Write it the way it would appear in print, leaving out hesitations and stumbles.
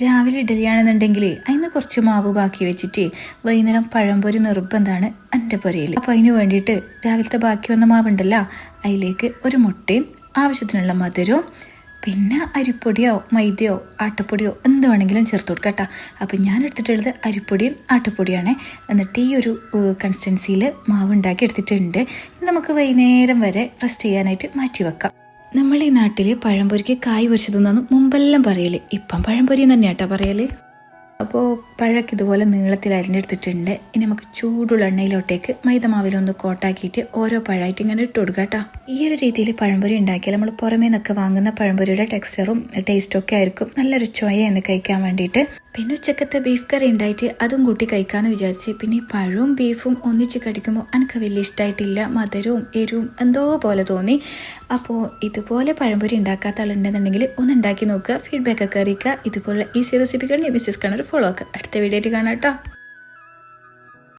രാവിലെ ഇഡലിയാണെന്നുണ്ടെങ്കിൽ അതിന് കുറച്ച് മാവ് ബാക്കി വെച്ചിട്ട് വൈകുന്നേരം പഴംപൊരി നിർബന്ധമാണ് എൻ്റെ പൊരയിൽ. അപ്പോൾ അതിന് വേണ്ടിയിട്ട് രാവിലത്തെ ബാക്കി വന്ന മാവുണ്ടല്ലോ, അതിലേക്ക് ഒരു മുട്ടയും ആവശ്യത്തിനുള്ള മധുരവും പിന്നെ അരിപ്പൊടിയോ മൈദയോ ആട്ടപ്പൊടിയോ എന്ത് വേണമെങ്കിലും ചേർത്ത് കൊടുക്കാം കേട്ടോ. അപ്പം ഞാൻ എടുത്തിട്ടുള്ളത് അരിപ്പൊടിയും ആട്ടപ്പൊടിയാണ്. എന്നിട്ട് ഈ ഒരു കൺസിസ്റ്റൻസിയിൽ മാവ് ഉണ്ടാക്കി എടുത്തിട്ടുണ്ട്. നമുക്ക് വൈകുന്നേരം വരെ റെസ്റ്റ് ചെയ്യാനായിട്ട് മാറ്റി വെക്കാം. നമ്മൾ ഈ നാട്ടിൽ പഴംപൊരിക്ക് കായ് പൊരിച്ചതെന്നു മുമ്പെല്ലാം പറയല്, ഇപ്പം പഴംപൊരി തന്നെയാട്ടോ പറയല്. അപ്പോൾ പഴമൊക്കെ ഇതുപോലെ നീളത്തിൽ അരിഞ്ഞെടുത്തിട്ടുണ്ട്. ഇനി നമുക്ക് ചൂടുള്ള എണ്ണയിലോട്ടേക്ക് മൈദമാവിലൊന്ന് കോട്ടാക്കിയിട്ട് ഓരോ പഴമായിട്ട് ഇങ്ങനെ ഇട്ട് കൊടുക്കുക കേട്ടോ. ഈ ഒരു രീതിയിൽ പഴംപൊരി ഉണ്ടാക്കിയാൽ നമ്മൾ പുറമേ നിന്നൊക്കെ വാങ്ങുന്ന പഴംപൊരിയുടെ ടെക്സ്ചറും ടേസ്റ്റും ഒക്കെ ആയിരിക്കും നല്ലൊരു ചൊയയെന്ന് കഴിക്കാൻ വേണ്ടിയിട്ട്. പിന്നെ ഉച്ചക്കത്തെ ബീഫ് കറി ഉണ്ടായിട്ട് അതും കൂട്ടി കഴിക്കാമെന്ന് വിചാരിച്ച്. പിന്നെ ഈ പഴവും ബീഫും ഒന്നിച്ച് കടിക്കുമ്പോൾ എനിക്ക് വലിയ ഇഷ്ടമായിട്ടില്ല, മധുരവും എരിവും എന്തോ പോലെ തോന്നി. അപ്പോൾ ഇതുപോലെ പഴംപൊരി ഉണ്ടാക്കാത്ത ആളുണ്ടെന്നുണ്ടെങ്കിൽ ഒന്ന് ഉണ്ടാക്കി നോക്കുക, ഫീഡ്ബാക്ക് ഒക്കെ അറിയിക്കുക. ഇതുപോലെ ഈസി റെസിപ്പികൾ മിസ്സസ് കാണാൻ ഫോളോ ആക്കുക. അടുത്ത വീഡിയോ ആയിട്ട് കാണാം കേട്ടോ.